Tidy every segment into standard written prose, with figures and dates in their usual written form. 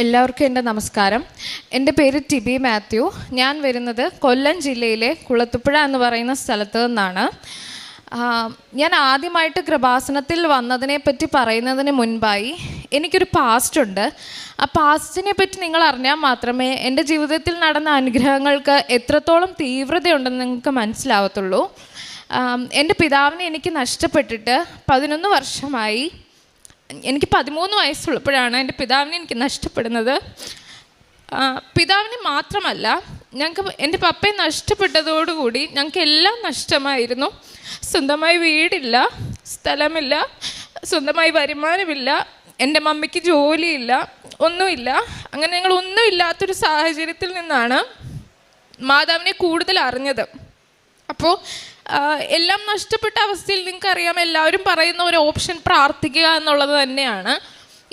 എല്ലാവർക്കും എൻ്റെ നമസ്കാരം. എൻ്റെ പേര് ടിബി മാത്യു. ഞാൻ വരുന്നത് കൊല്ലം ജില്ലയിലെ കുളത്തുപുഴ എന്ന് പറയുന്ന സ്ഥലത്ത് നിന്നാണ്. ഞാൻ ആദ്യമായിട്ട് കൃപാസനത്തിൽ വന്നതിനെ പറ്റി പറയുന്നതിന് മുൻപായി എനിക്കൊരു പാസ്റ്റ് ഉണ്ട്. ആ പാസ്റ്റിനെ പറ്റി നിങ്ങൾ അറിഞ്ഞാൽ മാത്രമേ എൻ്റെ ജീവിതത്തിൽ നടന്ന അനുഗ്രഹങ്ങൾക്ക് എത്രത്തോളം തീവ്രതയുണ്ടെന്ന് നിങ്ങൾക്ക് മനസ്സിലാവത്തുള്ളൂ. എൻ്റെ പിതാവിനെ എനിക്ക് നഷ്ടപ്പെട്ടിട്ട് 11 വർഷമായി. എനിക്ക് 13 വയസ്സുള്ളപ്പോഴാണ് എൻ്റെ പിതാവിനെ എനിക്ക് നഷ്ടപ്പെടുന്നത്. പിതാവിനെ മാത്രമല്ല, ഞങ്ങൾക്ക് എൻ്റെ പപ്പയെ നഷ്ടപ്പെട്ടതോടുകൂടി ഞങ്ങൾക്ക് എല്ലാം നഷ്ടമായിരുന്നു. സ്വന്തമായി വീടില്ല, സ്ഥലമില്ല, സ്വന്തമായി വരുമാനമില്ല, എൻ്റെ മമ്മിക്ക് ജോലിയില്ല, ഒന്നുമില്ല. അങ്ങനെ ഞങ്ങൾ ഒന്നുമില്ലാത്തൊരു സാഹചര്യത്തിൽ നിന്നാണ് മാതാവിനെ കൂടുതൽ അറിഞ്ഞത്. അപ്പോൾ എല്ലാം നഷ്ടപ്പെട്ട അവസ്ഥയിൽ നിങ്ങൾക്കറിയാം, എല്ലാവരും പറയുന്ന ഒരു ഓപ്ഷൻ പ്രാർത്ഥിക്കുക എന്നുള്ളത് തന്നെയാണ്.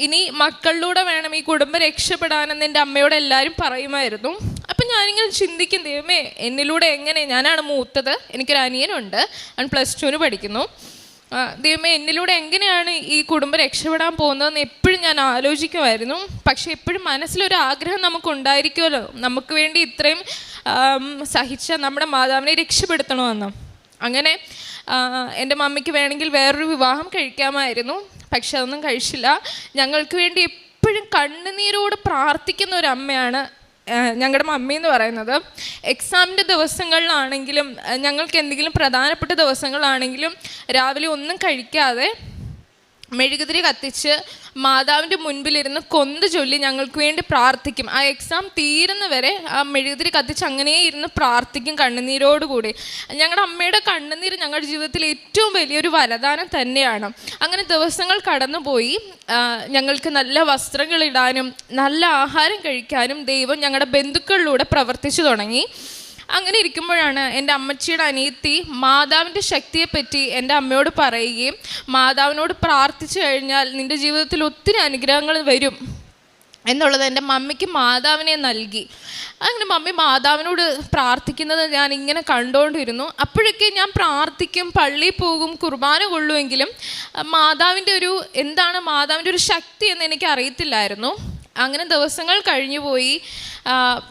ഇനി മക്കളിലൂടെ വേണം ഈ കുടുംബം രക്ഷപ്പെടാനെന്ന് എൻ്റെ അമ്മയോട് എല്ലാവരും പറയുമായിരുന്നു. അപ്പം ഞാനിങ്ങനെ ചിന്തിക്കും, ദൈവമേ എന്നിലൂടെ എങ്ങനെ, ഞാനാണ് മൂത്തത്, എനിക്കൊരു അനിയനുണ്ട്, അവൻ +2 പഠിക്കുന്നു. ദൈവമേ എന്നിലൂടെ എങ്ങനെയാണ് ഈ കുടുംബം രക്ഷപ്പെടാൻ പോകുന്നതെന്ന് എപ്പോഴും ഞാൻ ആലോചിക്കുമായിരുന്നു. പക്ഷേ എപ്പോഴും മനസ്സിലൊരു ആഗ്രഹം നമുക്കുണ്ടായിരിക്കുമല്ലോ, നമുക്ക് വേണ്ടി ഇത്രയും സഹിച്ച നമ്മുടെ മാതാവിനെ രക്ഷപ്പെടുത്തണമെന്ന്. അങ്ങനെ എൻ്റെ മമ്മിക്ക് വേണമെങ്കിൽ വേറൊരു വിവാഹം കഴിക്കാമായിരുന്നു, പക്ഷെ അതൊന്നും കഴിച്ചില്ല. ഞങ്ങൾക്ക് വേണ്ടി എപ്പോഴും കണ്ണുനീരോട് പ്രാർത്ഥിക്കുന്ന ഒരു അമ്മയാണ് ഞങ്ങളുടെ മമ്മി എന്ന് പറയുന്നത്. എക്സാമിൻ്റെ ദിവസങ്ങളിലാണെങ്കിലും ഞങ്ങൾക്ക് എന്തെങ്കിലും പ്രധാനപ്പെട്ട ദിവസങ്ങളാണെങ്കിലും രാവിലെ ഒന്നും കഴിക്കാതെ മെഴുകുതിരി കത്തിച്ച് മാതാവിൻ്റെ മുൻപിലിരുന്ന് കൊന്ത് ചൊല്ലി ഞങ്ങൾക്ക് വേണ്ടി പ്രാർത്ഥിക്കും. ആ എക്സാം തീരുന്നവരെ ആ മെഴുകുതിരി കത്തിച്ച് അങ്ങനെ ഇരുന്ന് പ്രാർത്ഥിക്കും കണ്ണുനീരോടുകൂടി. ഞങ്ങളുടെ അമ്മയുടെ കണ്ണുനീര് ഞങ്ങളുടെ ജീവിതത്തിൽ ഏറ്റവും വലിയൊരു വരദാനം തന്നെയാണ്. അങ്ങനെ ദിവസങ്ങൾ കടന്നുപോയി. ഞങ്ങൾക്ക് നല്ല വസ്ത്രങ്ങൾ ഇടാനും നല്ല ആഹാരം കഴിക്കാനും ദൈവം ഞങ്ങളുടെ ബന്ധുക്കളിലൂടെ പ്രവർത്തിച്ചു തുടങ്ങി. അങ്ങനെ ഇരിക്കുമ്പോഴാണ് എൻ്റെ അമ്മച്ചിയുടെ അനിയത്തി മാതാവിൻ്റെ ശക്തിയെപ്പറ്റി എൻ്റെ അമ്മയോട് പറയുകയും, മാതാവിനോട് പ്രാർത്ഥിച്ചു കഴിഞ്ഞാൽ നിൻ്റെ ജീവിതത്തിൽ ഒത്തിരി അനുഗ്രഹങ്ങൾ വരും എന്നുള്ളത് എൻ്റെ മമ്മിക്ക് മാതാവിനെ നൽകി. അങ്ങനെ മമ്മി മാതാവിനോട് പ്രാർത്ഥിക്കുന്നത് ഞാൻ ഇങ്ങനെ കണ്ടുകൊണ്ടിരുന്നു. അപ്പോഴൊക്കെ ഞാൻ പ്രാർത്ഥിക്കും, പള്ളിയിൽ പോകും, കുർബാന കൊള്ളുമെങ്കിലും മാതാവിൻ്റെ ഒരു ശക്തി എന്ന് എനിക്ക് അറിയത്തില്ലായിരുന്നു. അങ്ങനെ ദിവസങ്ങൾ കഴിഞ്ഞു പോയി.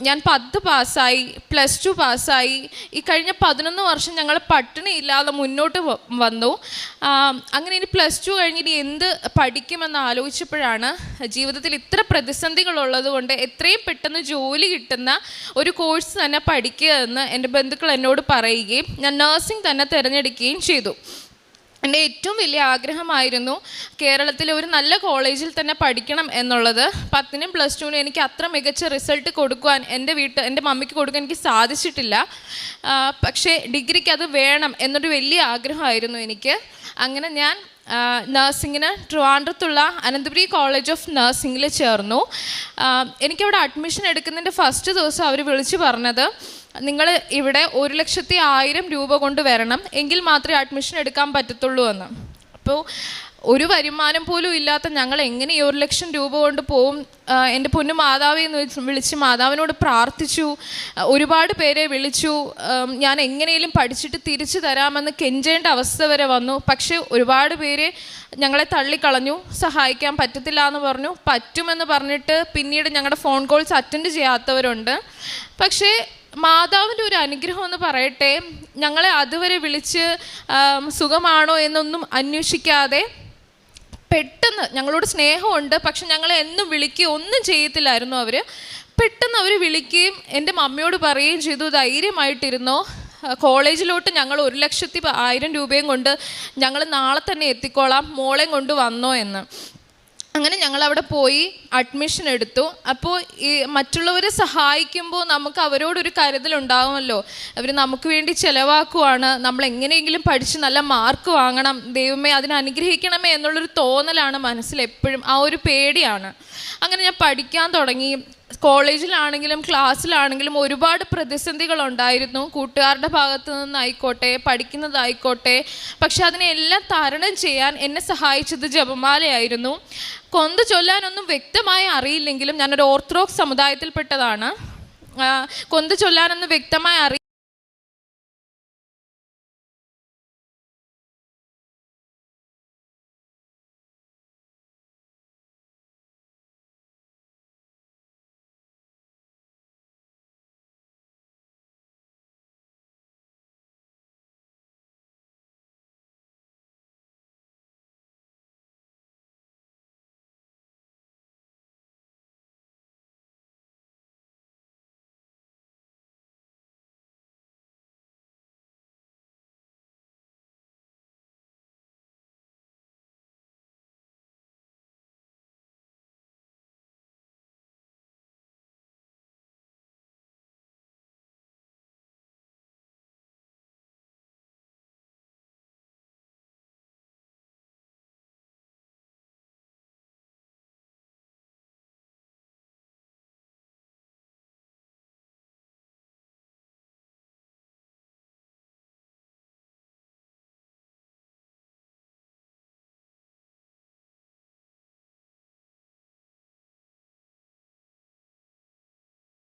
ഞാൻ 10 പാസ്സായി, +2 പാസ്സായി. ഈ കഴിഞ്ഞ 11 വർഷം ഞങ്ങൾ പട്ടിണി ഇല്ലാതെ മുന്നോട്ട് വന്നു. അങ്ങനെ ഇനി +2 കഴിഞ്ഞിട്ട് എന്ത് പഠിക്കുമെന്ന് ആലോചിച്ചപ്പോഴാണ് ജീവിതത്തിൽ ഇത്ര പ്രതിസന്ധികളുള്ളത് കൊണ്ട് എത്രയും പെട്ടെന്ന് ജോലി കിട്ടുന്ന ഒരു കോഴ്സ് തന്നെ പഠിക്കുക എന്ന് എൻ്റെ ബന്ധുക്കൾ എന്നോട് പറയുകയും ഞാൻ നഴ്സിംഗ് തന്നെ തിരഞ്ഞെടുക്കുകയും ചെയ്തു. എൻ്റെ ഏറ്റവും വലിയ ആഗ്രഹമായിരുന്നു കേരളത്തിലെ ഒരു നല്ല കോളേജിൽ തന്നെ പഠിക്കണം എന്നുള്ളത്. 10നും +2നും എനിക്ക് അത്ര മികച്ച റിസൾട്ട് കൊടുക്കുവാൻ എൻ്റെ മമ്മിക്ക് കൊടുക്കാൻ എനിക്ക് സാധിച്ചിട്ടില്ല. പക്ഷേ ഡിഗ്രിക്ക് അത് വേണം എന്നൊരു വലിയ ആഗ്രഹമായിരുന്നു എനിക്ക്. അങ്ങനെ ഞാൻ നഴ്സിങ്ങിന് ട്രിവാൻഡ്രത്തുള്ള അനന്തപുരി കോളേജ് ഓഫ് നഴ്സിംഗിൽ ചേർന്നു. എനിക്കവിടെ അഡ്മിഷൻ എടുക്കുന്നതിൻ്റെ ഫസ്റ്റ് ദിവസം അവർ വിളിച്ചു പറഞ്ഞത്, നിങ്ങൾ ഇവിടെ 1,01,000 രൂപ കൊണ്ട് വരണം, എങ്കിൽ മാത്രമേ അഡ്മിഷൻ എടുക്കാൻ പറ്റത്തുള്ളൂ എന്ന്. അപ്പോൾ ഒരു വരുമാനം പോലും ഇല്ലാത്ത ഞങ്ങൾ എങ്ങനെ ഈ 1,00,000 രൂപ കൊണ്ട് പോവും? എൻ്റെ പൊന്നു മാതാവെ എന്ന് വിളിച്ച് മാതാവിനോട് പ്രാർത്ഥിച്ചു. ഒരുപാട് പേരെ വിളിച്ചു. ഞാൻ എങ്ങനെയും പഠിച്ചിട്ട് തിരിച്ചു തരാമെന്ന് കെഞ്ചേണ്ട അവസ്ഥ വരെ വന്നു. പക്ഷേ ഒരുപാട് പേര് ഞങ്ങളെ തള്ളിക്കളഞ്ഞു, സഹായിക്കാൻ പറ്റത്തില്ല എന്ന് പറഞ്ഞു. പറ്റുമെന്ന് പറഞ്ഞിട്ട് പിന്നീട് ഞങ്ങളുടെ ഫോൺ കോൾസ് അറ്റൻഡ് ചെയ്യാത്തവരുണ്ട്. പക്ഷേ മാതാവിൻ്റെ ഒരു അനുഗ്രഹം എന്ന് പറയട്ടെ, ഞങ്ങളെ അതുവരെ വിളിച്ച് സുഖമാണോ എന്നൊന്നും അന്വേഷിക്കാതെ പെട്ടെന്ന്, ഞങ്ങളോട് സ്നേഹമുണ്ട് പക്ഷെ ഞങ്ങളെ എന്നും വിളിക്കുകയോ ഒന്നും ചെയ്യത്തില്ലായിരുന്നു അവർ. പെട്ടെന്ന് അവർ വിളിക്കുകയും എൻ്റെ മമ്മിയോട് പറയുകയും ചെയ്തു, ധൈര്യമായിട്ടിരുന്നോ, കോളേജിലോട്ട് ഞങ്ങൾ 1,01,000 രൂപയും കൊണ്ട് ഞങ്ങൾ നാളെ തന്നെ എത്തിക്കോളാം, മോളെയും കൊണ്ട് വന്നോ എന്ന്. അങ്ങനെ ഞങ്ങളവിടെ പോയി അഡ്മിഷൻ എടുത്തു. അപ്പോൾ ഈ മറ്റുള്ളവരെ സഹായിക്കുമ്പോൾ നമുക്ക് അവരോടൊരു കരുതലുണ്ടാകുമല്ലോ. അവർ നമുക്ക് വേണ്ടി ചിലവാക്കുവാണ്, നമ്മൾ എങ്ങനെയെങ്കിലും പഠിച്ച് നല്ല മാർക്ക് വാങ്ങണം, ദൈവമേ അതിനെ അനുഗ്രഹിക്കണമേ എന്നുള്ളൊരു തോന്നലാണ് മനസ്സിൽ എപ്പോഴും, ആ ഒരു പേടിയാണ്. അങ്ങനെ ഞാൻ പഠിക്കാൻ തുടങ്ങി. കോളേജിലാണെങ്കിലും ക്ലാസ്സിലാണെങ്കിലും ഒരുപാട് പ്രതിസന്ധികളുണ്ടായിരുന്നു, കൂട്ടുകാരുടെ ഭാഗത്തു നിന്നായിക്കോട്ടെ, പഠിക്കുന്നതായിക്കോട്ടെ. പക്ഷെ അതിനെല്ലാം തരണം ചെയ്യാൻ എന്നെ സഹായിച്ചത് ജപമാലയായിരുന്നു. കൊന്ത് ചൊല്ലാനൊന്നും വ്യക്തമായി അറിയില്ലെങ്കിലും ഞാനൊരു ഓർത്തഡോക്സ് സമുദായത്തിൽപ്പെട്ടതാണ്. കൊന്ത് ചൊല്ലാനൊന്നും വ്യക്തമായി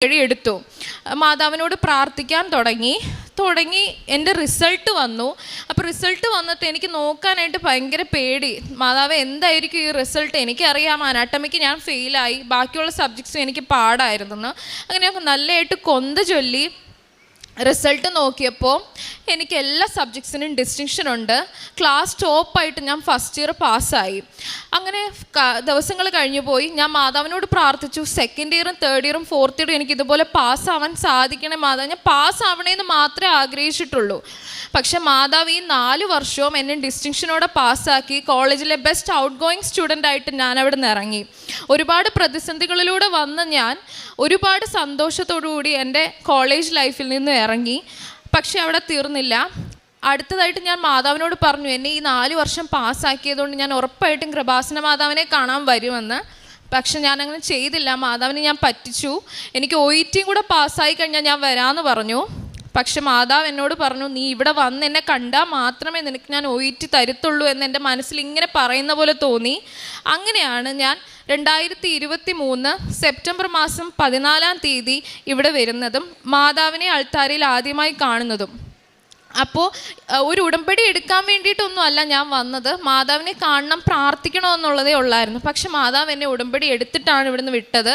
എടുത്തു. മാതാവിനോട് പ്രാർത്ഥിക്കാൻ തുടങ്ങി എൻ്റെ റിസൾട്ട് വന്നു. അപ്പോൾ റിസൾട്ട് വന്നിട്ട് എനിക്ക് നോക്കാനായിട്ട് ഭയങ്കര പേടി. മാതാവ് എന്തായിരിക്കും ഈ റിസൾട്ട്? എനിക്കറിയാം അനാട്ടമിക്ക് ഞാൻ ഫെയിലായി, ബാക്കിയുള്ള സബ്ജക്ട്സും എനിക്ക് പാടായിരുന്നെന്ന്. അങ്ങനെ നല്ലതായിട്ട് കൊന്ത ചൊല്ലി റിസൾട്ട് നോക്കിയപ്പോൾ എനിക്ക് എല്ലാ സബ്ജക്ട്സിനും ഡിസ്റ്റിങ്ഷൻ ഉണ്ട്. ക്ലാസ് ടോപ്പായിട്ട് ഞാൻ ഫസ്റ്റ് ഇയർ പാസ്സായി. അങ്ങനെ ദിവസങ്ങൾ കഴിഞ്ഞു പോയി. ഞാൻ മാതാവിനോട് പ്രാർത്ഥിച്ചു, സെക്കൻഡ് ഇയറും തേർഡ് ഇയറും ഫോർത്ത് ഇയറും എനിക്ക് ഇതുപോലെ പാസ്സാവാൻ സാധിക്കണേ മാതാവ്, ഞാൻ പാസ്സാവണേന്ന് മാത്രമേ ആഗ്രഹിച്ചിട്ടുള്ളൂ. പക്ഷെ മാതാവ് ഈ 4 വർഷവും എന്നെ ഡിസ്റ്റിങ്ഷനോടെ പാസ്സാക്കി കോളേജിലെ ബെസ്റ്റ് ഔട്ട് ഗോയിങ് സ്റ്റുഡൻ്റ് ആയിട്ട് ഞാൻ അവിടെ നിന്ന് ഇറങ്ങി. ഒരുപാട് പ്രതിസന്ധികളിലൂടെ വന്ന് ഞാൻ ഒരുപാട് സന്തോഷത്തോടുകൂടി എൻ്റെ കോളേജ് ലൈഫിൽ നിന്ന് ഇറങ്ങി. പക്ഷെ അവിടെ തീർന്നില്ല. അടുത്തതായിട്ട് ഞാൻ മാതാവിനോട് പറഞ്ഞു, എന്നെ ഈ 4 വർഷം പാസ്സാക്കിയതുകൊണ്ട് ഞാൻ ഉറപ്പായിട്ടും കൃപാസന മാതാവിനെ കാണാൻ വരുമെന്ന്. പക്ഷെ ഞാനങ്ങനെ ചെയ്തില്ല. മാതാവിനെ ഞാൻ പറ്റിച്ചു. എനിക്ക് OET കൂടെ പാസ്സായി കഴിഞ്ഞാൽ ഞാൻ വരാമെന്ന് പറഞ്ഞു. പക്ഷെ മാതാവ് എന്നോട് പറഞ്ഞു, നീ ഇവിടെ വന്ന് എന്നെ കണ്ടാൽ മാത്രമേ നിനക്ക് ഞാൻ OET തരത്തുള്ളൂ എന്ന് എൻ്റെ മനസ്സിൽ ഇങ്ങനെ പറയുന്ന പോലെ തോന്നി. അങ്ങനെയാണ് ഞാൻ 2023 സെപ്റ്റംബർ മാസം 14-ാം തീയതി ഇവിടെ വരുന്നതും മാതാവിനെ അൾത്താരയിൽ ആദ്യമായി കാണുന്നതും. അപ്പോൾ ഒരു ഉടമ്പടി എടുക്കാൻ വേണ്ടിയിട്ടൊന്നും അല്ല ഞാൻ വന്നത്, മാതാവിനെ കാണണം, പ്രാർത്ഥിക്കണമെന്നുള്ളതേ ഉള്ളായിരുന്നു. പക്ഷെ മാതാവ് എന്നെ ഉടമ്പടി എടുത്തിട്ടാണ് ഇവിടുന്ന് വിട്ടത്.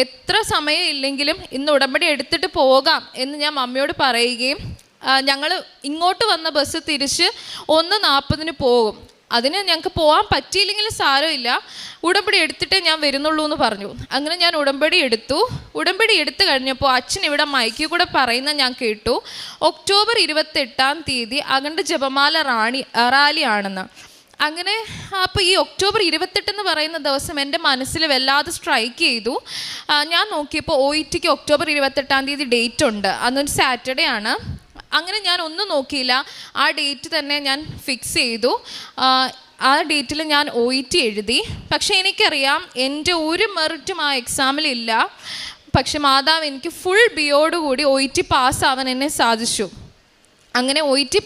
എത്ര സമയം ഇല്ലെങ്കിലും ഇന്ന് ഉടമ്പടി എടുത്തിട്ട് പോകാം എന്ന് ഞാൻ മമ്മിയോട് പറയുകയും ഞങ്ങൾ ഇങ്ങോട്ട് വന്ന ബസ് തിരിച്ച് 1:40 പോകും. അതിന് ഞങ്ങൾക്ക് പോകാൻ പറ്റിയില്ലെങ്കിലും സാരമില്ല, ഉടമ്പടി എടുത്തിട്ടേ ഞാൻ വരുന്നുള്ളൂ എന്ന് പറഞ്ഞു. അങ്ങനെ ഞാൻ ഉടമ്പടി എടുത്തു കഴിഞ്ഞപ്പോൾ അച്ഛൻ ഇവിടെ മൈക്കിൽ കൂടെ പറയുന്ന ഞാൻ കേട്ടു, ഒക്ടോബർ 28-ാം തീയതി അഖണ്ഡ ജപമാല റാലിയാണെന്ന്. അങ്ങനെ അപ്പോൾ ഈ ഒക്ടോബർ 28 എന്ന് പറയുന്ന ദിവസം എൻ്റെ മനസ്സിൽ വല്ലാതെ സ്ട്രൈക്ക് ചെയ്തു. ഞാൻ നോക്കിയപ്പോൾ OETക്ക് ഒക്ടോബർ 28-ാം തീയതി ഡേറ്റ് ഉണ്ട്, അന്നൊരു സാറ്റർഡേ ആണ്. അങ്ങനെ ഞാൻ ഒന്നും നോക്കിയില്ല, ആ ഡേറ്റ് തന്നെ ഞാൻ ഫിക്സ് ചെയ്തു. ആ ഡേറ്റിൽ ഞാൻ OET എഴുതി. പക്ഷേ എനിക്കറിയാം എൻ്റെ ഒരു മെറിറ്റും ആ എക്സാമിലില്ല. പക്ഷെ മാതാവ് എനിക്ക് ഫുൾ ബിയോടുകൂടി OET പാസ്സാവാൻ എന്നെ സാധിച്ചു. അങ്ങനെ OET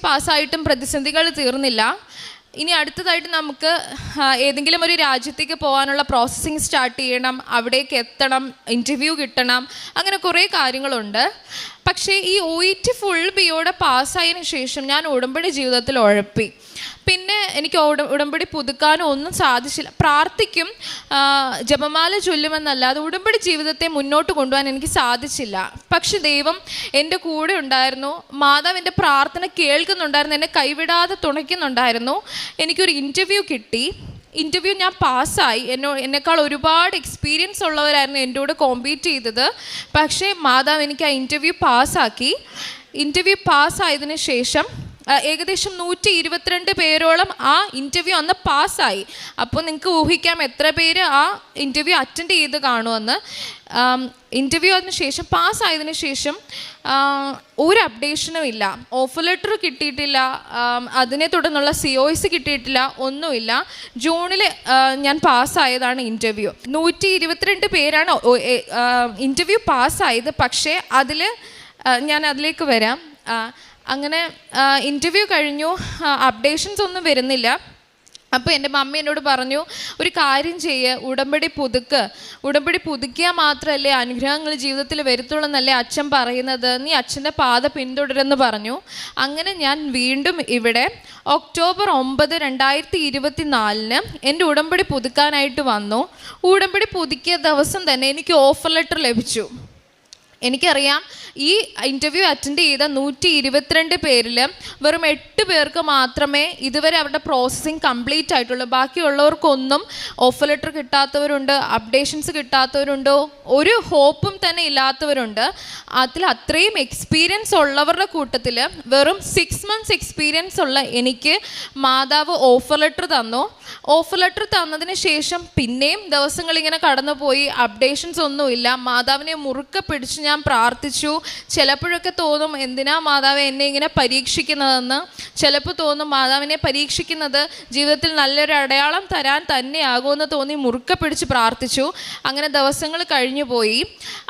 പാസ്സായിട്ടും പ്രതിസന്ധികൾ തീർന്നില്ല. ഇനി അടുത്തതായിട്ട് നമുക്ക് ഏതെങ്കിലും ഒരു രാജ്യത്തേക്ക് പോകാനുള്ള പ്രോസസ്സിങ് സ്റ്റാർട്ട് ചെയ്യണം, അവിടേക്ക് എത്തണം, ഇൻ്റർവ്യൂ കിട്ടണം, അങ്ങനെ കുറേ കാര്യങ്ങളുണ്ട്. പക്ഷേ ഈ OET ഫുൾ ബിയോടെ പാസ്സായതിനു ശേഷം ഞാൻ ഉടമ്പടി ജീവിതത്തിൽ ഉഴപ്പി. പിന്നെ എനിക്ക് ഉടമ്പടി പുതുക്കാനോ ഒന്നും സാധിച്ചില്ല. പ്രാർത്ഥിക്കും, ജപമാല ചൊല്ലുമെന്നല്ലാതെ ഉടമ്പടി ജീവിതത്തെ മുന്നോട്ട് കൊണ്ടുപോകാൻ എനിക്ക് സാധിച്ചില്ല. പക്ഷെ ദൈവം എൻ്റെ കൂടെ ഉണ്ടായിരുന്നു. മാതാവ് എൻ്റെ പ്രാർത്ഥന കേൾക്കുന്നുണ്ടായിരുന്നു, എന്നെ കൈവിടാതെ തുണയ്ക്കുന്നുണ്ടായിരുന്നു. എനിക്കൊരു ഇൻ്റർവ്യൂ കിട്ടി. ഇൻ്റർവ്യൂ ഞാൻ പാസ്സായി. എന്നെക്കാൾ ഒരുപാട് എക്സ്പീരിയൻസ് ഉള്ളവരായിരുന്നു എൻ്റെ കൂടെ കോമ്പീറ്റ് ചെയ്തത്. പക്ഷേ മാതാവ് എനിക്ക് ആ ഇൻ്റർവ്യൂ പാസ്സാക്കി. ഇൻ്റർവ്യൂ പാസ്സായതിനു ശേഷം ഏകദേശം 122 പേരോളം ആ ഇൻ്റർവ്യൂ അന്ന് പാസ്സായി. അപ്പോൾ നിങ്ങൾക്ക് ഊഹിക്കാം എത്ര പേര് ആ ഇൻ്റർവ്യൂ അറ്റൻഡ് ചെയ്ത് കാണുമെന്ന്. ഇൻ്റർവ്യൂ അതിന് ശേഷം പാസ്സായതിനു ശേഷം ഒരു അപ്ഡേഷനും ഇല്ല, ഓഫർ ലെറ്റർ കിട്ടിയിട്ടില്ല, അതിനെ തുടർന്നുള്ള COS കിട്ടിയിട്ടില്ല, ഒന്നുമില്ല. ജൂണിൽ ഞാൻ പാസ്സായതാണ് ഇൻ്റർവ്യൂ. 122 പേരാണ് ഇൻ്റർവ്യൂ പാസ്സായത്. പക്ഷേ ഞാൻ അതിലേക്ക് വരാം. അങ്ങനെ ഇൻ്റർവ്യൂ കഴിഞ്ഞു, അപ്ഡേഷൻസ് ഒന്നും വരുന്നില്ല. അപ്പോൾ എൻ്റെ മമ്മി എന്നോട് പറഞ്ഞു, ഒരു കാര്യം ഉടമ്പടി പുതുക്കിയാൽ മാത്രമല്ലേ അനുഗ്രഹങ്ങൾ ജീവിതത്തിൽ വരുത്തുള്ളൂ എന്നല്ലേ അച്ഛൻ പറയുന്നത്, നീ അച്ഛൻ്റെ പാത പിന്തുടരുമെന്ന് പറഞ്ഞു. അങ്ങനെ ഞാൻ വീണ്ടും ഇവിടെ ഒക്ടോബർ 9, 2024 എൻ്റെ ഉടമ്പടി പുതുക്കാനായിട്ട് വന്നു. ഉടമ്പടി പുതുക്കിയ ദിവസം തന്നെ എനിക്ക് ഓഫർ ലെറ്റർ ലഭിച്ചു. എനിക്കറിയാം ഈ ഇൻ്റർവ്യൂ അറ്റൻഡ് ചെയ്ത 122 പേരിൽ വെറും 8 പേർക്ക് മാത്രമേ ഇതുവരെ അവരുടെ പ്രോസസ്സിങ് കംപ്ലീറ്റ് ആയിട്ടുള്ളൂ. ബാക്കിയുള്ളവർക്കൊന്നും ഓഫർ ലെറ്റർ കിട്ടാത്തവരുണ്ട്, അപ്ഡേഷൻസ് കിട്ടാത്തവരുണ്ട്, ഒരു ഹോപ്പും തന്നെ ഇല്ലാത്തവരുണ്ട്. അതിൽ അത്രയും എക്സ്പീരിയൻസ് ഉള്ളവരുടെ കൂട്ടത്തിൽ വെറും 6 months എക്സ്പീരിയൻസ് ഉള്ള എനിക്ക് മാതാവ് ഓഫർ ലെറ്റർ തന്നു. ഓഫർ ലെറ്റർ തന്നതിന് ശേഷം പിന്നെയും ദിവസങ്ങളിങ്ങനെ കടന്നുപോയി, അപ്ഡേഷൻസ് ഒന്നുമില്ല. മാതാവിനെ മുറുക്കെ പിടിച്ച് ഞാൻ പ്രാർത്ഥിച്ചു. ചിലപ്പോഴൊക്കെ തോന്നും എന്തിനാ മാതാവ് എന്നെ ഇങ്ങനെ പരീക്ഷിക്കുന്നതെന്ന്. ചിലപ്പോൾ തോന്നും മാതാവിനെ പരീക്ഷിക്കുന്നത് ജീവിതത്തിൽ നല്ലൊരു അടയാളം തരാൻ തന്നെയാകുമെന്ന് തോന്നി മുറുക്കെ പിടിച്ച് പ്രാർത്ഥിച്ചു. അങ്ങനെ ദിവസങ്ങൾ കഴിഞ്ഞു പോയി.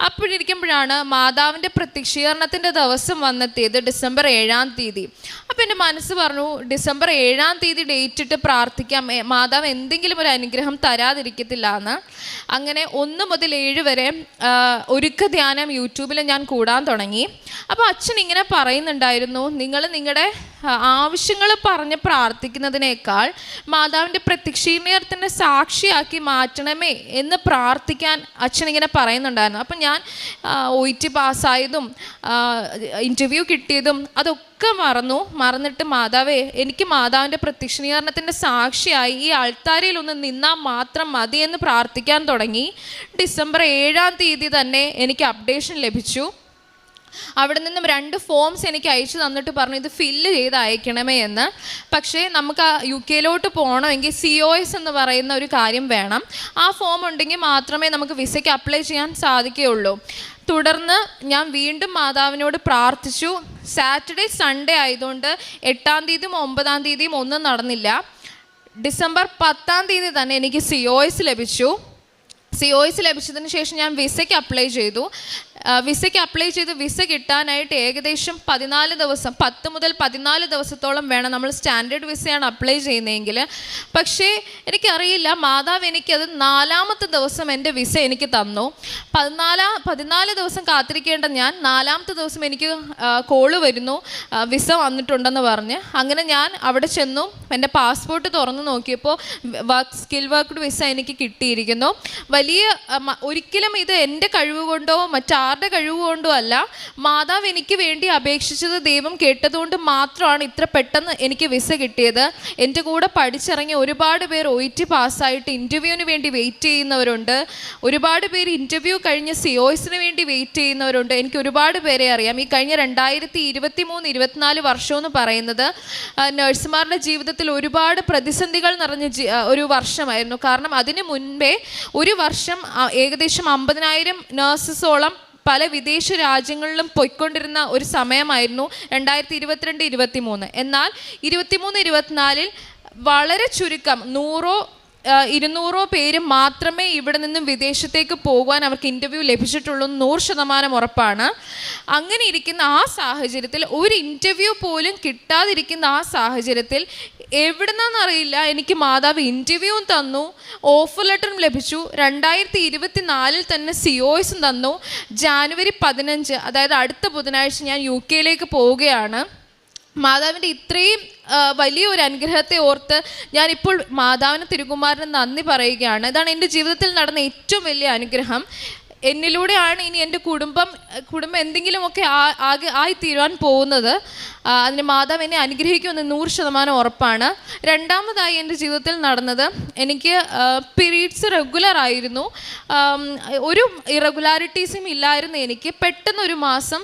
അപ്പോഴിരിക്കുമ്പോഴാണ് മാതാവിൻ്റെ പ്രത്യക്ഷീകരണത്തിൻ്റെ ദിവസം വന്നെത്തിയത്, ഡിസംബർ 7-ാം തീയതി. അപ്പോൾ എൻ്റെ മനസ്സ് പറഞ്ഞു, ഡിസംബർ 7-ാം തീയതി ഡേറ്റ് ഇട്ട് പ്രാർത്ഥിക്കാം, മാതാവ് എന്തെങ്കിലും ഒരു അനുഗ്രഹം തരാതിരിക്കത്തില്ല എന്ന്. അങ്ങനെ 1 മുതൽ 7 വരെ ഒരുക്ക ധ്യാനം യൂട്യൂബിൽ ഞാൻ കൂടാൻ തുടങ്ങി. അപ്പോൾ അച്ഛൻ ഇങ്ങനെ പറയുന്നുണ്ടായിരുന്നു, നിങ്ങൾ നിങ്ങളുടെ ആവശ്യങ്ങൾ പറഞ്ഞ് പ്രാർത്ഥിക്കുന്നതിനേക്കാൾ മാതാവിൻ്റെ പ്രത്യക്ഷീകരണത്തിൻ്റെ സാക്ഷിയാക്കി മാറ്റണമേ എന്ന് പ്രാർത്ഥിക്കാൻ അച്ഛനിങ്ങനെ പറയുന്നുണ്ടായിരുന്നു. അപ്പം ഞാൻ OET പാസ്സായതും ഇൻ്റർവ്യൂ കിട്ടിയതും അതൊക്കെ മറന്നിട്ട് മാതാവേ, എനിക്ക് മാതാവിൻ്റെ പ്രത്യക്ഷീകരണത്തിൻ്റെ സാക്ഷിയായി ഈ ആൾത്താരയിൽ ഒന്ന് നിന്നാൽ മാത്രം മതിയെന്ന് പ്രാർത്ഥിക്കാൻ തുടങ്ങി. ഡിസംബർ 7-ാം തീയതി തന്നെ എനിക്ക് അപ്ഡേഷൻ ലഭിച്ചു. അവിടെ നിന്നും 2 ഫോംസ് എനിക്ക് അയച്ചു തന്നിട്ട് പറഞ്ഞു, ഇത് ഫില്ല് ചെയ്ത് അയക്കണമേ എന്ന്. പക്ഷേ നമുക്ക് UK പോകണമെങ്കിൽ COS എന്ന് പറയുന്ന ഒരു കാര്യം വേണം. ആ ഫോം ഉണ്ടെങ്കിൽ മാത്രമേ നമുക്ക് വിസയ്ക്ക് അപ്ലൈ ചെയ്യാൻ സാധിക്കുകയുള്ളൂ. തുടർന്ന് ഞാൻ വീണ്ടും മാതാവിനോട് പ്രാർത്ഥിച്ചു. സാറ്റർഡേ സൺഡേ ആയതുകൊണ്ട് 8-ാം തീയതിയും 9-ാം തീയതിയും ഒന്നും നടന്നില്ല. ഡിസംബർ 10-ാം തീയതി തന്നെ എനിക്ക് COS ലഭിച്ചു. COS ലഭിച്ചതിന് ശേഷം ഞാൻ വിസയ്ക്ക് അപ്ലൈ ചെയ്തു. വിസ കിട്ടാനായിട്ട് ഏകദേശം 14 ദിവസം, 10 മുതൽ 14 ദിവസത്തോളം വേണം. നമ്മൾ സ്റ്റാൻഡേർഡ് വിസയാണ് അപ്ലൈ ചെയ്യുന്നതെങ്കിൽ. പക്ഷേ എനിക്കറിയില്ല, മാതാവ് എനിക്കത് 4-ാമത്തെ ദിവസം എൻ്റെ വിസ എനിക്ക് തന്നു. 14 ദിവസം കാത്തിരിക്കേണ്ട ഞാൻ 4-ാമത്തെ ദിവസം എനിക്ക് കോള് വരുന്നു, വിസ വന്നിട്ടുണ്ടെന്ന് പറഞ്ഞ്. അങ്ങനെ ഞാൻ അവിടെ ചെന്നു. എൻ്റെ പാസ്പോർട്ട് തുറന്ന് നോക്കിയപ്പോൾ സ്കിൽ വർക്ക്ഡ് വിസ എനിക്ക് കിട്ടിയിരിക്കുന്നു. ഒരിക്കലും ഇത് എൻ്റെ കഴിവ് കൊണ്ടോ മറ്റാരുടെ കഴിവ് കൊണ്ടോ അല്ല, മാതാവ് എനിക്ക് വേണ്ടി അപേക്ഷിച്ചത് ദൈവം കേട്ടതുകൊണ്ട് മാത്രമാണ് ഇത്ര പെട്ടെന്ന് എനിക്ക് വിസ കിട്ടിയത്. എൻ്റെ കൂടെ പഠിച്ചിറങ്ങിയ ഒരുപാട് പേർ OET പാസ്സായിട്ട് ഇൻ്റർവ്യൂവിന് വേണ്ടി വെയിറ്റ് ചെയ്യുന്നവരുണ്ട്. ഒരുപാട് പേര് ഇൻ്റർവ്യൂ കഴിഞ്ഞ് COSന് വേണ്ടി വെയിറ്റ് ചെയ്യുന്നവരുണ്ട്. എനിക്ക് ഒരുപാട് പേരെ അറിയാം. ഈ കഴിഞ്ഞ 2023-24 വർഷമെന്ന് പറയുന്നത് നഴ്സുമാരുടെ ജീവിതത്തിൽ ഒരുപാട് പ്രതിസന്ധികൾ നിറഞ്ഞ ഒരു വർഷമായിരുന്നു. കാരണം അതിന് മുൻപേ ഒരു വർഷം ഏകദേശം 50,000 നഴ്സസോളം പല വിദേശ രാജ്യങ്ങളിലും പോയിക്കൊണ്ടിരുന്ന ഒരു സമയമായിരുന്നു 2022-23. എന്നാൽ 23-24 വളരെ ചുരുക്കം 100-200 പേര് മാത്രമേ ഇവിടെ നിന്നും വിദേശത്തേക്ക് പോകുവാൻ അവർക്ക് ഇൻ്റർവ്യൂ ലഭിച്ചിട്ടുള്ളൂ. 100% ഉറപ്പാണ്. അങ്ങനെ ഇരിക്കുന്ന ആ സാഹചര്യത്തിൽ, ഒരു ഇൻ്റർവ്യൂ പോലും കിട്ടാതിരിക്കുന്ന ആ സാഹചര്യത്തിൽ എവിടുന്നറിയില്ല എനിക്ക് മാതാവ് ഇൻ്റർവ്യൂവും തന്നു, ഓഫർ ലെറ്ററും ലഭിച്ചു. 2024 തന്നെ COSും തന്നു. ജാനുവരി 15, അതായത് അടുത്ത ബുധനാഴ്ച ഞാൻ UK പോവുകയാണ്. മാതാവിൻ്റെ ഇത്രയും വലിയൊരു അനുഗ്രഹത്തെ ഓർത്ത് ഞാനിപ്പോൾ മാതാവിന് തിരുകുമാരന് നന്ദി പറയുകയാണ്. ഇതാണ് എൻ്റെ ജീവിതത്തിൽ നടന്ന ഏറ്റവും വലിയ അനുഗ്രഹം. എന്നിലൂടെയാണ് ഇനി എൻ്റെ കുടുംബം എന്തെങ്കിലുമൊക്കെ ആയിത്തീരുവാൻ പോകുന്നത്. അതിന് മാതാവ് എന്നെ അനുഗ്രഹിക്കുമെന്ന് 100% ഉറപ്പാണ്. രണ്ടാമതായി എൻ്റെ ജീവിതത്തിൽ നടന്നത്, എനിക്ക് പീരീഡ്സ് റെഗുലർ ആയിരുന്നു. ഒരു ഇറഗുലാരിറ്റീസും ഇല്ലായിരുന്നു എനിക്ക്. പെട്ടെന്നൊരു മാസം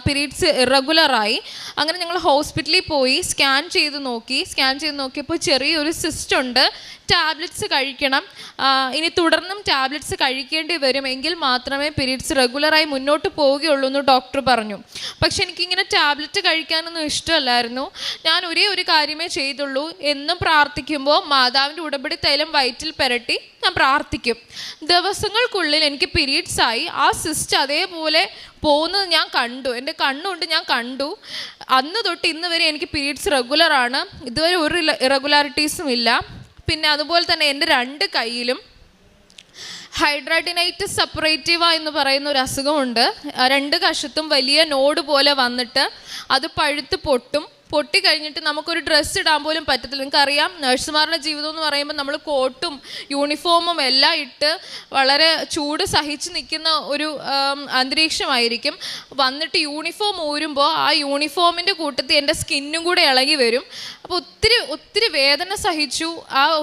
പീരീഡ്സ് ഇറഗുലറായി. അങ്ങനെ ഞങ്ങൾ ഹോസ്പിറ്റലിൽ പോയി സ്കാൻ ചെയ്ത് നോക്കിയപ്പോൾ ചെറിയൊരു സിസ്റ്റ് ഉണ്ട്. ടാബ്ലറ്റ്സ് കഴിക്കണം. ഇനി തുടർന്നും ടാബ്ലറ്റ്സ് കഴിക്കേണ്ടി വരും, എങ്കിൽ മാത്രമേ പീരീഡ്സ് റെഗുലറായി മുന്നോട്ട് പോവുകയുള്ളൂ എന്ന് ഡോക്ടർ പറഞ്ഞു. പക്ഷെ എനിക്കിങ്ങനെ ടാബ്ലറ്റ് കഴിക്കാനൊന്നും ഇഷ്ടമല്ലായിരുന്നു. ഞാൻ ഒരേ ഒരു കാര്യമേ ചെയ്തുള്ളൂ. എന്നും പ്രാർത്ഥിക്കുമ്പോൾ മാതാവിൻ്റെ ഉടമ്പടി തൈലം വയറ്റിൽ പുരട്ടി ഞാൻ പ്രാർത്ഥിക്കും. ദിവസങ്ങൾക്കുള്ളിൽ എനിക്ക് പീരീഡ്സ് ആയി. ആ സിസ്റ്റ് അതേപോലെ പോകുന്നത് ഞാൻ കണ്ടു. എൻ്റെ കണ്ണുകൊണ്ട് ഞാൻ കണ്ടു. അന്ന് തൊട്ട് ഇന്ന് വരെ എനിക്ക് പീരീഡ്സ് റെഗുലറാണ്. ഇതുവരെ ഒരു ഇറഗുലാരിറ്റീസും ഇല്ല. പിന്നെ അതുപോലെ തന്നെ എൻ്റെ 2 കൈയിലും ഹൈഡ്രാഡിനൈറ്റിസ് സപ്പറേറ്റീവ എന്ന് പറയുന്ന ഒരു അസുഖമുണ്ട്. 2 കഷത്തും വലിയ നോഡ് പോലെ വന്നിട്ട് അത് പഴുത്ത് പൊട്ടിക്കഴിഞ്ഞിട്ട് നമുക്കൊരു ഡ്രസ്സ് ഇടാൻ പോലും പറ്റത്തില്ല. നിങ്ങൾക്കറിയാം, നഴ്സുമാരുടെ ജീവിതം എന്ന് പറയുമ്പോൾ നമ്മൾ കോട്ടും യൂണിഫോമും എല്ലാം ഇട്ട് വളരെ ചൂട് സഹിച്ച് നിൽക്കുന്ന ഒരു അന്തരീക്ഷമായിരിക്കും. വന്നിട്ട് യൂണിഫോം ഊരുമ്പോൾ ആ യൂണിഫോമിൻ്റെ കൂട്ടത്തിൽ എൻ്റെ സ്കിന്നും കൂടെ ഇളകി വരും. അപ്പോൾ ഒത്തിരി വേദന സഹിച്ചു.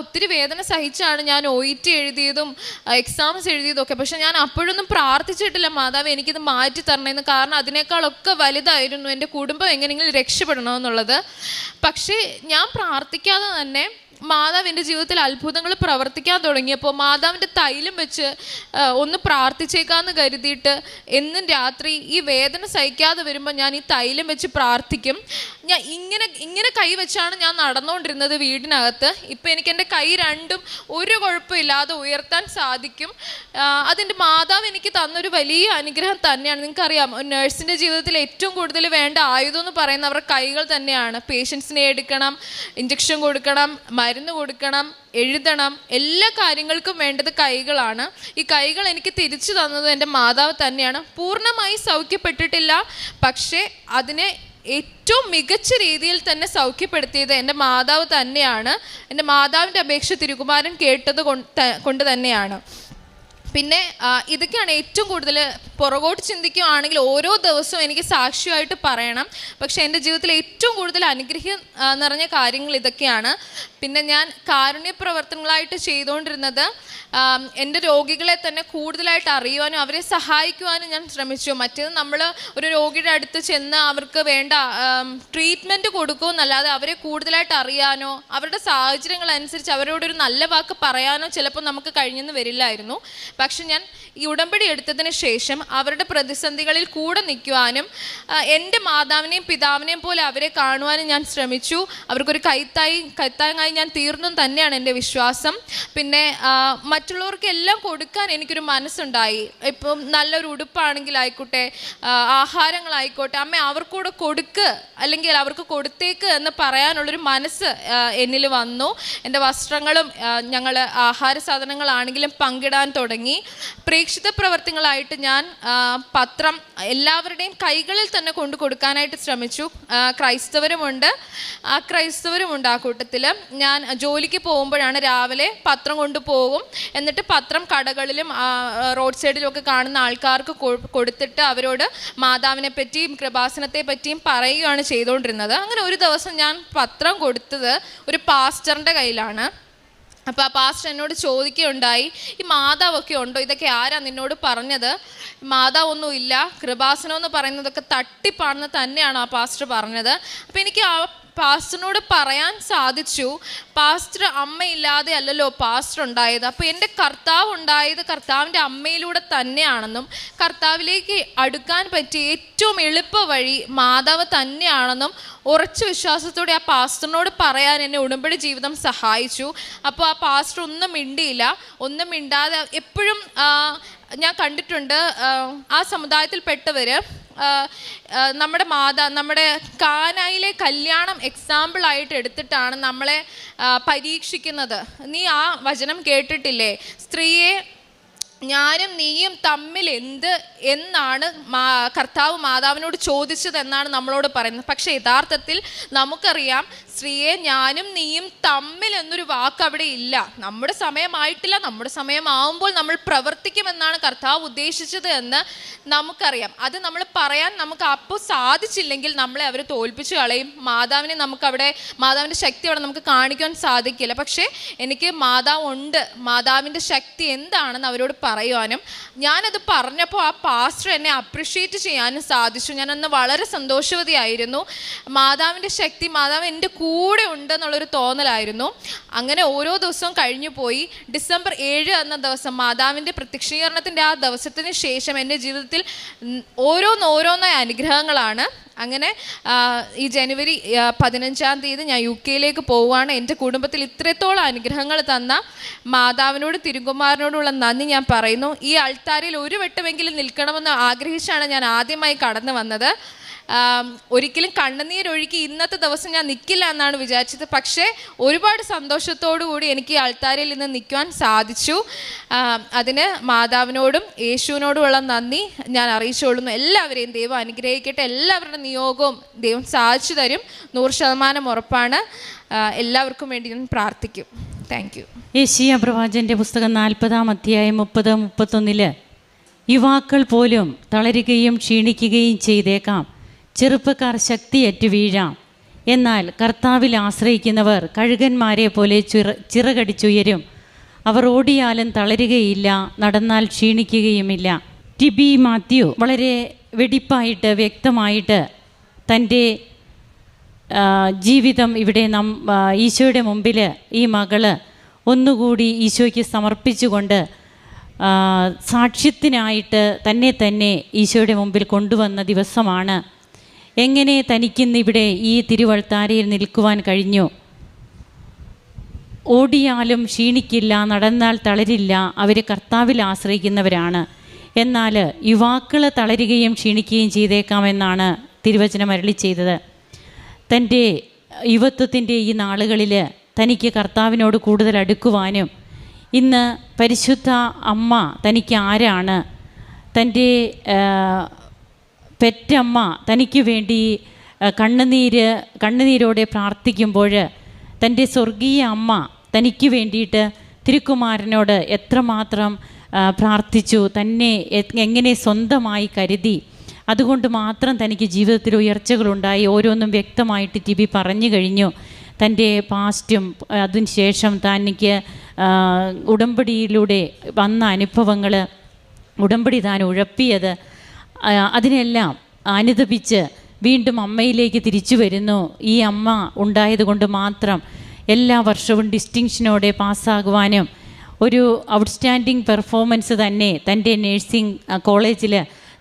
ഒത്തിരി വേദന സഹിച്ചാണ് ഞാൻ OET എഴുതിയതും എക്സാംസ് എഴുതിയതും ഒക്കെ. പക്ഷെ ഞാൻ അപ്പോഴൊന്നും പ്രാർത്ഥിച്ചിട്ടില്ല, മാതാവ് എനിക്കിത് മാറ്റി തരണമെന്ന്. കാരണം അതിനേക്കാളൊക്കെ വലുതായിരുന്നു എൻ്റെ കുടുംബം എങ്ങനെയെങ്കിലും രക്ഷപ്പെടണമെന്നുള്ളത്. പക്ഷേ ഞാൻ പ്രാർത്ഥിക്കാതെ തന്നെ മാതാവ് എൻ്റെ ജീവിതത്തിൽ അത്ഭുതങ്ങൾ പ്രവർത്തിക്കാൻ തുടങ്ങിയപ്പോൾ മാതാവിൻ്റെ തൈലം വെച്ച് ഒന്ന് പ്രാർത്ഥിച്ചേക്കാമെന്ന് കരുതിയിട്ട് എന്നും രാത്രി ഈ വേദന സഹിക്കാതെ വരുമ്പോൾ ഞാൻ ഈ തൈലം വെച്ച് പ്രാർത്ഥിക്കും. ഞാൻ ഇങ്ങനെ കൈ വെച്ചാണ് ഞാൻ നടന്നുകൊണ്ടിരുന്നത് വീടിനകത്ത്. ഇപ്പം എനിക്ക് എൻ്റെ കൈ രണ്ടും ഒരു കുഴപ്പമില്ലാതെ ഉയർത്താൻ സാധിക്കും. അതിൻ്റെ മാതാവ് എനിക്ക് തന്നൊരു വലിയ അനുഗ്രഹം തന്നെയാണ്. നിങ്ങൾക്കറിയാം, നഴ്സിൻ്റെ ജീവിതത്തിൽ ഏറ്റവും കൂടുതൽ വേണ്ട ആയുധം എന്ന് പറയുന്നത് അവരുടെ കൈകൾ തന്നെയാണ്. പേഷ്യൻസിനെ എടുക്കണം, ഇഞ്ചക്ഷൻ കൊടുക്കണം, മരുന്ന് കൊടുക്കണം, എഴുതണം, എല്ലാ കാര്യങ്ങൾക്കും വേണ്ടത് കൈകളാണ്. ഈ കൈകൾ എനിക്ക് തിരിച്ചു തന്നത് എൻ്റെ മാതാവ് തന്നെയാണ്. പൂർണ്ണമായി സൗഖ്യപ്പെട്ടിട്ടില്ല, പക്ഷേ അതിനെ ഏറ്റവും മികച്ച രീതിയിൽ തന്നെ സൗഖ്യപ്പെടുത്തിയത് എൻ്റെ മാതാവ് തന്നെയാണ്. എൻ്റെ മാതാവിൻ്റെ അപേക്ഷ തിരുകുമാരൻ കേട്ടത് കൊണ്ട് തന്നെയാണ്. പിന്നെ ഇതൊക്കെയാണ് ഏറ്റവും കൂടുതൽ പുറകോട്ട് ചിന്തിക്കുകയാണെങ്കിൽ ഓരോ ദിവസവും എനിക്ക് സാക്ഷ്യമായിട്ട് പറയണം. പക്ഷേ എൻ്റെ ജീവിതത്തിൽ ഏറ്റവും കൂടുതൽ അനുഗ്രഹം നിറഞ്ഞ കാര്യങ്ങൾ ഇതൊക്കെയാണ്. പിന്നെ ഞാൻ കാരുണ്യ പ്രവർത്തനങ്ങളായിട്ട് ചെയ്തുകൊണ്ടിരുന്നത് എൻ്റെ രോഗികളെ തന്നെ കൂടുതലായിട്ട് അറിയുവാനും അവരെ സഹായിക്കുവാനും ഞാൻ ശ്രമിച്ചു. മറ്റേത് നമ്മൾ ഒരു രോഗിയുടെ അടുത്ത് ചെന്ന് അവർക്ക് വേണ്ട ട്രീറ്റ്മെൻറ്റ് കൊടുക്കുമെന്നല്ലാതെ അവരെ കൂടുതലായിട്ട് അറിയാനോ അവരുടെ സാഹചര്യങ്ങൾ അനുസരിച്ച് അവരോടൊരു നല്ല വാക്ക് പറയാനോ ചിലപ്പോൾ നമുക്ക് കഴിഞ്ഞെന്ന് വരില്ലായിരുന്നു. പക്ഷെ ഞാൻ ഈ ഉടമ്പടി എടുത്തതിന് ശേഷം അവരുടെ പ്രതിസന്ധികളിൽ കൂടെ നിൽക്കുവാനും എൻ്റെ മാതാവിനെയും പിതാവിനെയും പോലെ അവരെ കാണുവാനും ഞാൻ ശ്രമിച്ചു. അവർക്കൊരു കൈത്താങ്ങായി ഞാൻ തീർന്നും തന്നെയാണ് എൻ്റെ വിശ്വാസം. പിന്നെ മറ്റുള്ളവർക്ക് എല്ലാം കൊടുക്കാൻ എനിക്കൊരു മനസ്സുണ്ടായി. ഇപ്പം നല്ലൊരു ഉടുപ്പാണെങ്കിലായിക്കോട്ടെ, ആഹാരങ്ങളായിക്കോട്ടെ, അമ്മ അവർക്കൂടെ കൊടുക്ക് അല്ലെങ്കിൽ അവർക്ക് കൊടുത്തേക്ക് എന്ന് പറയാനുള്ളൊരു മനസ്സ് എന്നിൽ വന്നു. എൻ്റെ വസ്ത്രങ്ങളും ഞങ്ങൾ ആഹാര സാധനങ്ങളാണെങ്കിലും പങ്കിടാൻ തുടങ്ങി. പ്രേക്ഷിത പ്രവർത്തികളായിട്ട് ഞാൻ പത്രം എല്ലാവരുടെയും കൈകളിൽ തന്നെ കൊണ്ടു കൊടുക്കാനായിട്ട് ശ്രമിച്ചു. ക്രൈസ്തവരുമുണ്ട് ആ കൂട്ടത്തിൽ. ഞാൻ ജോലിക്ക് പോകുമ്പോഴാണ് രാവിലെ പത്രം കൊണ്ടുപോകും. എന്നിട്ട് പത്രം കടകളിലും റോഡ് സൈഡിലും ഒക്കെ കാണുന്ന ആൾക്കാർക്ക് കൊടുത്തിട്ട് അവരോട് മാതാവിനെ പറ്റിയും കൃപാസനത്തെ പറ്റിയും പറയുകയാണ് ചെയ്തുകൊണ്ടിരുന്നത്. അങ്ങനെ ഒരു ദിവസം ഞാൻ പത്രം കൊടുത്തത് ഒരു പാസ്റ്ററിൻ്റെ കയ്യിലാണ്. അപ്പോൾ ആ പാസ്റ്റർ എന്നോട് ചോദിക്കുകയുണ്ടായി, ഈ മാതാവൊക്കെ ഉണ്ടോ, ഇതൊക്കെ ആരാ നിന്നോട് പറഞ്ഞത്? മാതാവൊന്നും ഇല്ല, കൃപാസനം എന്ന് പറയുന്നതൊക്കെ തട്ടിപ്പാണെന്ന് തന്നെയാണ് ആ പാസ്റ്റർ പറഞ്ഞത്. അപ്പോൾ എനിക്ക് ആ പാസ്റ്ററിനോട് പറയാൻ സാധിച്ചു, പാസ്റ്റർ അമ്മയില്ലാതെ അല്ലല്ലോ പാസ്റ്റർ ഉണ്ടായത്. അപ്പോൾ എൻ്റെ കർത്താവ് ഉണ്ടായത് കർത്താവിൻ്റെ അമ്മയിലൂടെ തന്നെയാണെന്നും കർത്താവിലേക്ക് അടുക്കാൻ പറ്റിയ ഏറ്റവും എളുപ്പ വഴി മാതാവ് തന്നെയാണെന്നും ഉറച്ച വിശ്വാസത്തോടെ ആ പാസ്റ്ററിനോട് പറയാൻ എന്നെ ഉടമ്പടി ജീവിതം സഹായിച്ചു. അപ്പോൾ ആ പാസ്റ്റർ ഒന്നും മിണ്ടിയില്ല. ഒന്നും മിണ്ടാതെ എപ്പോഴും ഞാൻ കണ്ടിട്ടുണ്ട് ആ സമുദായത്തിൽപ്പെട്ടവർ നമ്മുടെ കാനായിലെ കല്യാണം എക്സാമ്പിളായിട്ട് എടുത്തിട്ടാണ് നമ്മളെ പരീക്ഷിക്കുന്നത്. നീ ആ വചനം കേട്ടിട്ടില്ലേ? സ്ത്രീയെ ഞാനും നീയും തമ്മിൽ എന്നാണ് കർത്താവ് മാതാവിനോട് ചോദിച്ചതെന്നാണ് നമ്മളോട് പറയുന്നത്. പക്ഷേ യഥാർത്ഥത്തിൽ നമുക്കറിയാം, സ്ത്രീയെ ഞാനും നീയും തമ്മിൽ എന്നൊരു വാക്ക് അവിടെ ഇല്ല. നമ്മുടെ സമയമായിട്ടില്ല, നമ്മുടെ സമയമാവുമ്പോൾ നമ്മൾ പ്രവർത്തിക്കുമെന്നാണ് കർത്താവ് ഉദ്ദേശിച്ചത് എന്ന് നമുക്കറിയാം. അത് നമ്മൾ പറയാൻ നമുക്ക് അപ്പോൾ സാധിച്ചില്ലെങ്കിൽ നമ്മളെ അവർ തോൽപ്പിച്ച് കളയും. മാതാവിൻ്റെ ശക്തി അവിടെ നമുക്ക് കാണിക്കാൻ സാധിക്കില്ല. പക്ഷേ എനിക്ക് മാതാവ് ഉണ്ട്, മാതാവിൻ്റെ ശക്തി എന്താണെന്ന് അവരോട് പറയുവാനും ഞാനത് പറഞ്ഞപ്പോൾ ആ പാസ്റ്റർ എന്നെ അപ്രിഷ്യേറ്റ് ചെയ്യാനും സാധിച്ചു. ഞാനന്ന് വളരെ സന്തോഷവതിയായിരുന്നു. മാതാവിൻ്റെ ശക്തി, മാതാവ് എൻ്റെ കൂടെ ഉണ്ടെന്നുള്ളൊരു തോന്നലായിരുന്നു. അങ്ങനെ ഓരോ ദിവസവും കഴിഞ്ഞു പോയി. ഡിസംബർ 7 എന്ന ദിവസം മാതാവിൻ്റെ പ്രത്യക്ഷീകരണത്തിൻ്റെ ആ ദിവസത്തിന് ശേഷം എൻ്റെ ജീവിതത്തിൽ ഓരോന്നായ അനുഗ്രഹങ്ങളാണ്. അങ്ങനെ ഈ ജനുവരി 15-ാം തീയതി ഞാൻ UK പോവുകയാണ്. എൻ്റെ കുടുംബത്തിൽ ഇത്രത്തോളം അനുഗ്രഹങ്ങൾ തന്ന മാതാവിനോട് തിരുകുമാരനോടുള്ള നന്ദി ഞാൻ പറയുന്നു. ഈ അൾത്താരയിൽ ഒരു വട്ടമെങ്കിലും നിൽക്കണമെന്ന് ആഗ്രഹിച്ചാണ് ഞാൻ ആദ്യമായി കടന്നു വന്നത്. ഒരിക്കലും കണ്ണുനീരൊഴുക്കി ഇന്നത്തെ ദിവസം ഞാൻ നിൽക്കില്ല എന്നാണ് വിചാരിച്ചത്. പക്ഷേ ഒരുപാട് സന്തോഷത്തോടു കൂടി എനിക്ക് ഈ അൾത്താരയിൽ നിന്ന് നിൽക്കുവാൻ സാധിച്ചു. അതിന് മാതാവിനോടും യേശുവിനോടുമുള്ള നന്ദി ഞാൻ അറിയിച്ചുകൊള്ളുന്നു. എല്ലാവരെയും ദൈവം അനുഗ്രഹിക്കട്ടെ. എല്ലാവരുടെ നിയോഗവും ദൈവം സാധിച്ചു തരും, 100% ഉറപ്പാണ്. എല്ലാവർക്കും വേണ്ടി ഞാൻ പ്രാർത്ഥിക്കും. Thank you. യെശയ്യാ പ്രവാചകന്റെ പുസ്തകം 40-ാം അധ്യായം 30-31 യുവാക്കൾ പോലും തളരുകയും ക്ഷീണിക്കുകയും ചെയ്തേക്കാം, ചെറുപ്പക്കാർ ശക്തിയറ്റു വീഴാം. എന്നാൽ കർത്താവിൽ ആശ്രയിക്കുന്നവർ കഴുകന്മാരെ പോലെ ചിറകടിച്ചുയരും. അവർ ഓടിയാലും തളരുകയില്ല, നടന്നാൽ ക്ഷീണിക്കുകയുമില്ല. ടിബി മാത്യു വളരെ വെടിപ്പായിട്ട് വ്യക്തമായിട്ട് തൻ്റെ ജീവിതം ഇവിടെ ഈശോയുടെ മുമ്പിൽ ഈ മകള് ഒന്നുകൂടി ഈശോയ്ക്ക് സമർപ്പിച്ചുകൊണ്ട് സാക്ഷ്യത്തിനായിട്ട് തന്നെ ഈശോയുടെ മുമ്പിൽ കൊണ്ടുവന്ന ദിവസമാണ്. എങ്ങനെ തനിക്കിന്നിവിടെ ഈ തിരുവൾത്താരയിൽ നിൽക്കുവാൻ കഴിഞ്ഞു? ഓടിയാലും ക്ഷീണിക്കില്ല, നടന്നാൽ തളരില്ല, അവർ കർത്താവിൽ ആശ്രയിക്കുന്നവരാണ്. എന്നാൽ യുവാക്കൾ തളരുകയും ക്ഷീണിക്കുകയും ചെയ്തേക്കാമെന്നാണ് തിരുവചനം അരുളി ചെയ്തത്. തൻ്റെ യുവത്വത്തിൻ്റെ ഈ നാളുകളിൽ തനിക്ക് കർത്താവിനോട് കൂടുതൽ അടുക്കുവാനും ഇന്ന് പരിശുദ്ധ അമ്മ തനിക്ക് ആരാണ്, തൻ്റെ പെറ്റമ്മ തനിക്ക് വേണ്ടി കണ്ണുനീരോടെ പ്രാർത്ഥിക്കുമ്പോൾ തൻ്റെ സ്വർഗീയ അമ്മ തനിക്ക് വേണ്ടിയിട്ട് തിരുക്കുമാരനോട് എത്രമാത്രം പ്രാർത്ഥിച്ചു, തന്നെ എങ്ങനെ സ്വന്തമായി കരുതി, അതുകൊണ്ട് മാത്രം തനിക്ക് ജീവിതത്തിൽ ഉയർച്ചകളുണ്ടായി. ഓരോന്നും വ്യക്തമായിട്ട് ടിബി പറഞ്ഞു കഴിഞ്ഞു. തൻ്റെ പാസ്റ്റും അതിനുശേഷം തനിക്ക് ഉടമ്പടിയിലൂടെ വന്ന അനുഭവങ്ങൾ, ഉടമ്പടി താൻ ഉഴപ്പിയത്, അതിനെല്ലാം അനുദപിച്ച് വീണ്ടും അമ്മയിലേക്ക് തിരിച്ചു വരുന്നു. ഈ അമ്മ ഉണ്ടായതുകൊണ്ട് മാത്രം എല്ലാ വർഷവും ഡിസ്റ്റിങ്ഷനോടെ പാസ്സാകുവാനും ഒരു ഔട്ട്സ്റ്റാൻഡിങ് പെർഫോമൻസ് തന്നെ തൻ്റെ നേഴ്സിംഗ് കോളേജിൽ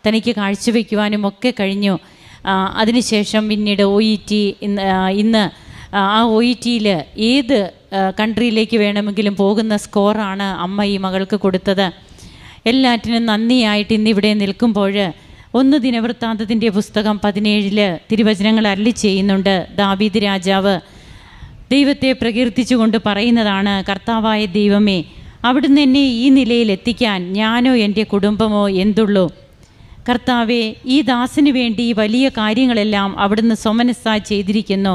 തനിക്ക് കാഴ്ചവെക്കുവാനും ഒക്കെ കഴിഞ്ഞു. അതിനുശേഷം പിന്നീട് OET ഇന്ന് ആ OETയിൽ ഏത് കൺട്രിയിലേക്ക് വേണമെങ്കിലും പോകുന്ന സ്കോറാണ് അമ്മ ഈ മകൾക്ക് കൊടുത്തത്. എല്ലാറ്റിനും നന്ദിയായിട്ട് ഇന്നിവിടെ നിൽക്കുമ്പോൾ 1 ദിനവൃത്താന്തത്തിൻ്റെ പുസ്തകം 17 തിരുവചനങ്ങൾ അരുളി ചെയ്യുന്നുണ്ട്. ദാവീദ് രാജാവ് ദൈവത്തെ പ്രകീർത്തിച്ചുകൊണ്ട് പറയുന്നതാണ്, കർത്താവായ ദൈവമേ, അവിടുന്ന് എന്നെ ഈ നിലയിൽ എത്തിക്കാൻ ഞാനോ എൻ്റെ കുടുംബമോ എന്തുള്ളൂ. കർത്താവെ, ഈ ദാസന് വേണ്ടി വലിയ കാര്യങ്ങളെല്ലാം അവിടുന്ന് സ്വമനസ്സായി ചെയ്തിരിക്കുന്നു,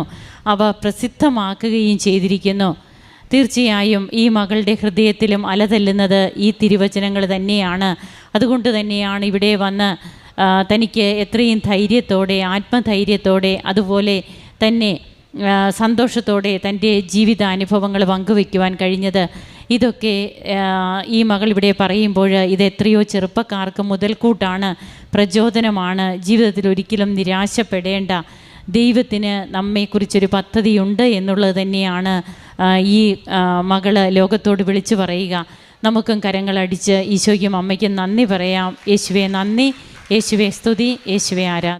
അവ പ്രസിദ്ധമാക്കുകയും ചെയ്തിരിക്കുന്നു. തീർച്ചയായും ഈ മകളുടെ ഹൃദയത്തിലും അലതല്ലുന്നത് ഈ തിരുവചനങ്ങൾ തന്നെയാണ്. അതുകൊണ്ട് തന്നെയാണ് ഇവിടെ വന്ന് തനിക്ക് എത്രയും ധൈര്യത്തോടെ, ആത്മധൈര്യത്തോടെ, അതുപോലെ തന്നെ സന്തോഷത്തോടെ തൻ്റെ ജീവിതാനുഭവങ്ങൾ പങ്കുവയ്ക്കുവാൻ കഴിഞ്ഞത്. ഇതൊക്കെ ഈ മകൾ ഇവിടെ പറയുമ്പോൾ ഇത് എത്രയോ ചെറുപ്പക്കാർക്ക് മുതൽക്കൂട്ടാണ്, പ്രചോദനമാണ്. ജീവിതത്തിൽ ഒരിക്കലും നിരാശപ്പെടേണ്ട, ദൈവത്തിന് നമ്മെക്കുറിച്ചൊരു പദ്ധതിയുണ്ട് എന്നുള്ളത് തന്നെയാണ് ഈ മകള് ലോകത്തോട് വിളിച്ചു പറയുക. നമുക്കും കരങ്ങളടിച്ച് ഈശോയ്ക്കും അമ്മയ്ക്കും നന്ദി പറയാം. യേശുവേ നന്ദി, യേശുവേ സ്തുതി, യേശുവേ ആരാധന.